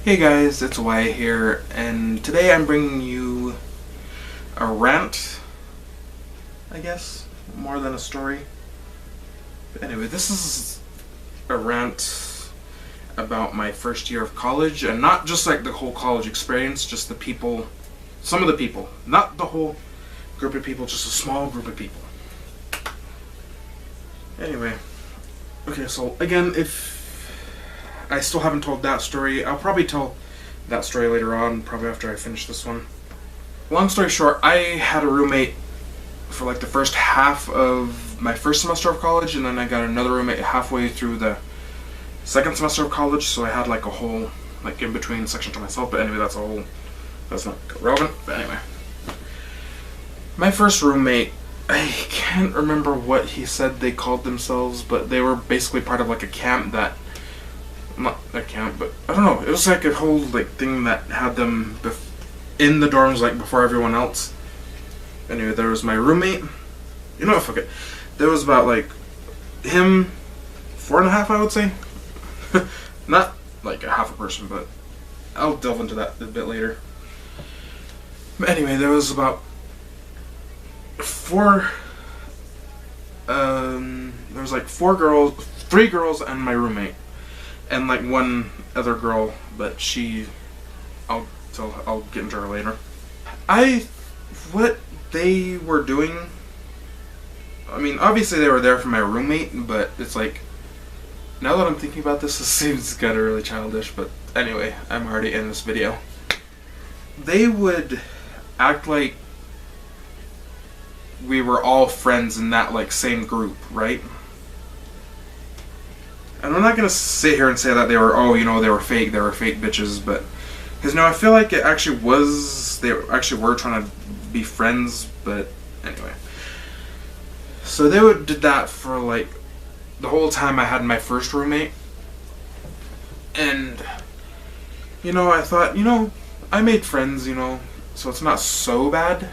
Hey guys, it's Wyatt here, and today I'm bringing you a rant, I guess, more than a story. But anyway, this is a rant about my first year of college, and not just like the whole college experience, just the people, some of the people, not the whole group of people, just a small group of people. Anyway, okay, so again, if I still haven't told that story, I'll probably tell that story later on, probably after I finish this one. Long story short, I had a roommate for like the first half of my first semester of college, and then I got another roommate halfway through the second semester of college, so I had like a whole, like in between section to myself, but anyway, that's not relevant, but anyway. My first roommate, I can't remember what he said they called themselves, but they were basically part of like a camp that, not a camp, but I don't know, it was like a whole like thing that had them in the dorms like before everyone else. Anyway, there was my roommate, you know what, fuck it, there was about like him, 4.5 I would say. Not like a half a person, but I'll delve into that a bit later. But anyway, there was about there was like 3 girls and my roommate, and like one other girl, but I'll get into her later. What they were doing, I mean, obviously they were there for my roommate, but it's like, now that I'm thinking about this, it seems kind of really childish, but anyway, I'm already in this video. They would act like we were all friends in that like same group, right? And I'm not gonna sit here and say that they were, they were fake bitches, but because I feel like it actually was, they actually were trying to be friends, but anyway. So they did that for like the whole time I had my first roommate, and I thought, I made friends, so it's not so bad.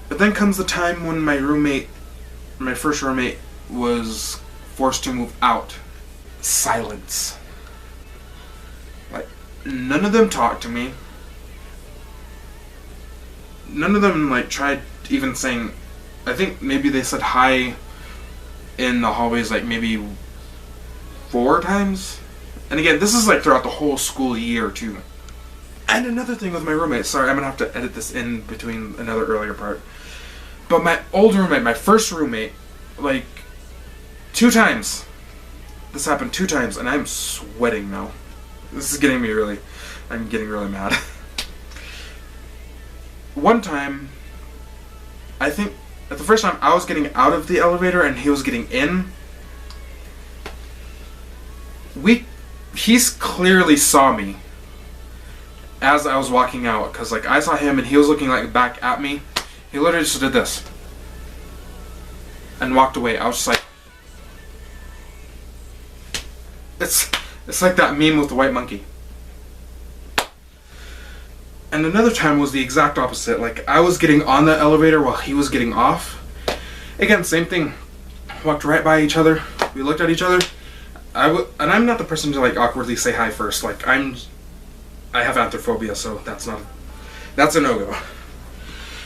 But then comes the time when my first roommate was forced to move out. Silence. Like, none of them talked to me. None of them like tried even saying, I think maybe they said hi in the hallways like maybe 4 times. And again, this is like throughout the whole school year too. And another thing with my roommate, sorry, I'm gonna have to edit this in between another earlier part. But my old roommate, my first roommate, like 2 times. This happened 2 times, and I'm sweating now. This is getting me I'm getting really mad. One time, I think, at the first time I was getting out of the elevator and he was getting in. He clearly saw me as I was walking out, because like I saw him and he was looking like back at me. He literally just did this and walked away. I was just like, it's like that meme with the white monkey. And another time was the exact opposite. Like, I was getting on the elevator while he was getting off. Again, same thing. Walked right by each other. We looked at each other. And I'm not the person to like awkwardly say hi first. Like, I have anthrophobia, so that's a no-go.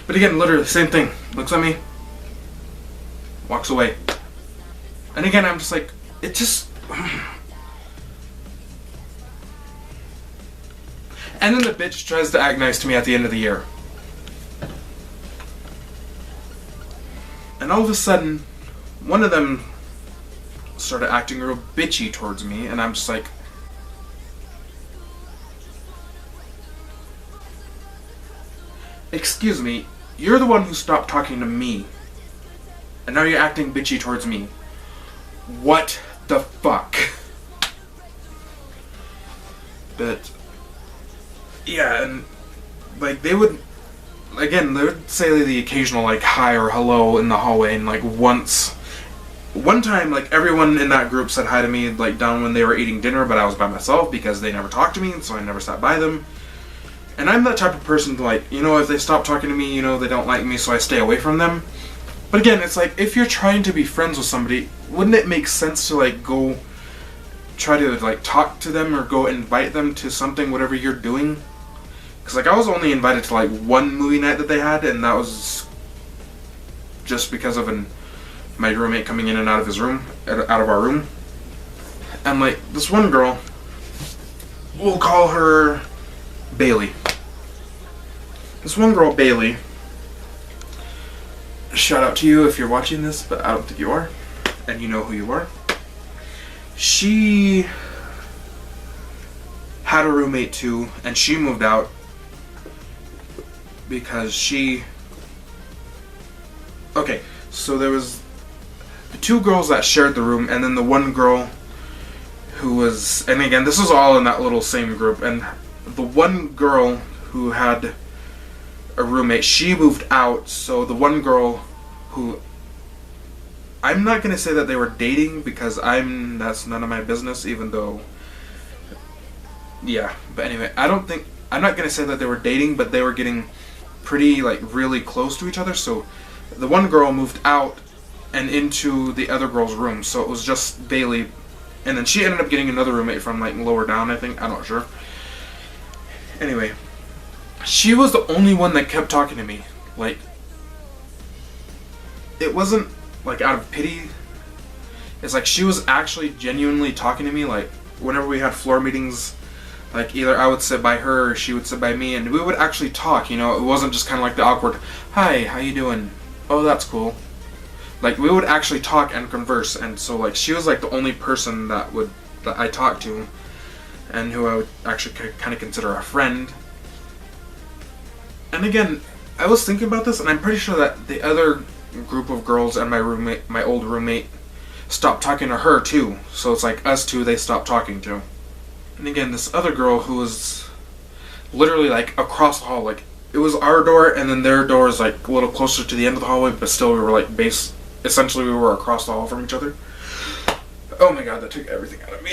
But again, literally same thing. Looks at me, walks away. And again, I'm just like, it just. And then the bitch tries to act nice to me at the end of the year. And all of a sudden, one of them started acting real bitchy towards me, and I'm just like, excuse me, you're the one who stopped talking to me, and now you're acting bitchy towards me. What the fuck? But yeah, and like they would say the occasional like hi or hello in the hallway, and like one time like everyone in that group said hi to me like down when they were eating dinner, but I was by myself because they never talked to me, and so I never sat by them. And I'm that type of person to like, if they stop talking to me, they don't like me, so I stay away from them. But again, it's like, if you're trying to be friends with somebody, wouldn't it make sense to like go try to like talk to them or go invite them to something, whatever you're doing. Because like I was only invited to like one movie night that they had, and that was just because of my roommate coming in and out of his room, out of our room. And like this one girl, we'll call her Bailey. This one girl, Bailey, shout out to you if you're watching this, but I don't think you are, and you know who you are. She had a roommate too, and she moved out because she... Okay, so there was the two girls that shared the room, and then the one girl who was... And again, this was all in that little same group, and the one girl who had a roommate, she moved out, so the one girl who... I'm not going to say that they were dating because that's none of my business, even though... Yeah, but anyway, I'm not going to say that they were dating, but they were getting pretty, like, really close to each other, so the one girl moved out and into the other girl's room, so it was just Bailey, and then she ended up getting another roommate from, like, lower down, I think, I'm not sure. Anyway, she was the only one that kept talking to me, like, it wasn't, like, out of pity, it's like she was actually genuinely talking to me, like, whenever we had floor meetings, like, either I would sit by her or she would sit by me, and we would actually talk, you know, it wasn't just kind of like the awkward, hi, how you doing? Oh, that's cool. Like, we would actually talk and converse, and so, like, she was, like, the only person that I talked to, and who I would actually kind of consider a friend. And again, I was thinking about this, and I'm pretty sure that the other group of girls and my old roommate, stopped talking to her, too. So it's like, us two, they stopped talking to. And again, this other girl who was literally, like, across the hall, like, it was our door, and then their door is, like, a little closer to the end of the hallway, but still we were, like, essentially we were across the hall from each other. Oh my god, that took everything out of me.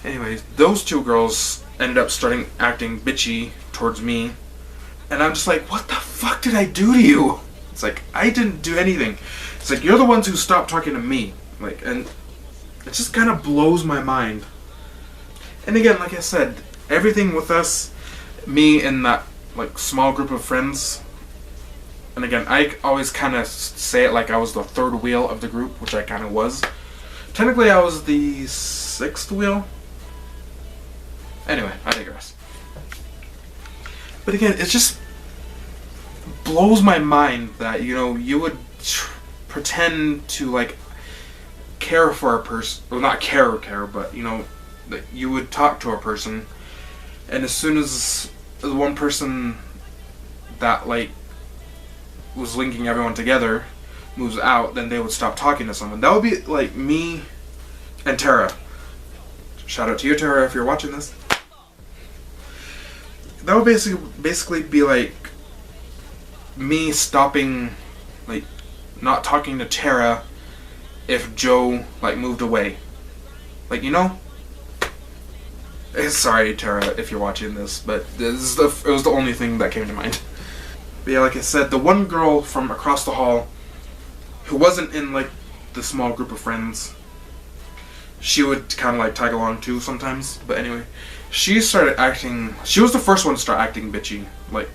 Anyways, those two girls ended up starting acting bitchy towards me, and I'm just like, what the fuck did I do to you? It's like, I didn't do anything. It's like, you're the ones who stopped talking to me. Like, and it just kind of blows my mind. And again, like I said, everything with us, me and that, like, small group of friends, and again, I always kind of say it like I was the third wheel of the group, which I kind of was. Technically, I was the sixth wheel. Anyway, I digress. But again, it just blows my mind that, you know, you would pretend to, like, care for a person, well, not care, but, you know, that you would talk to a person, and as soon as the one person that, like, was linking everyone together moves out, then they would stop talking to someone. That would be, like, me and Tara. Shout out to you, Tara, if you're watching this. That would basically be, like, me stopping, like, not talking to Tara if Joe, like, moved away. Like, you know? Sorry, Tara, if you're watching this, but it was the only thing that came to mind. But yeah, like I said, the one girl from across the hall who wasn't in, like, the small group of friends, she would kind of, like, tag along too sometimes. But anyway, she was the first one to start acting bitchy. Like,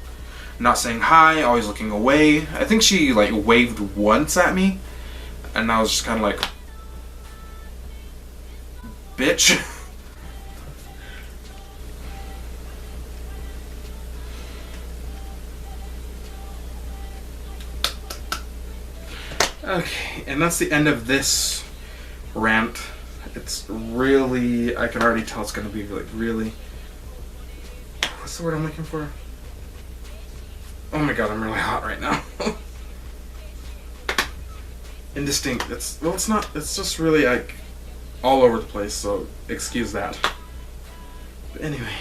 not saying hi, always looking away. I think she, like, waved once at me, and I was just kind of like, bitch. Okay, and that's the end of this rant. It's really, I can already tell it's going to be, like, really, what's the word I'm looking for? Oh my god, I'm really hot right now. Indistinct. It's not, it's just really, like, all over the place, so excuse that. But anyway,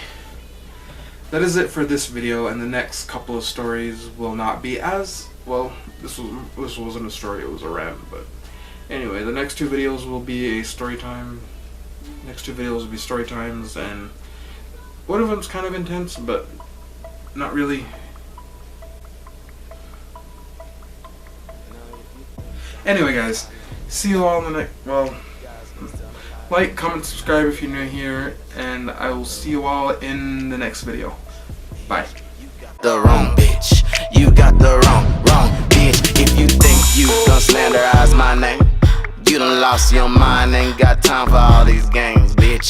that is it for this video, and the next couple of stories will not be as, well, this wasn't a story, it was a rant, but anyway, the next two videos will be a story time. Next two videos will be story times, and one of them's kind of intense, but not really. Anyway, guys, see you all in the next, well, Like, comment, subscribe if you're new here, and I will see you all in the next video. Bye. The wrong bitch, you got the wrong bitch. If you think you gon' slanderize my name, you done lost your mind, ain't got time for all these games, bitch.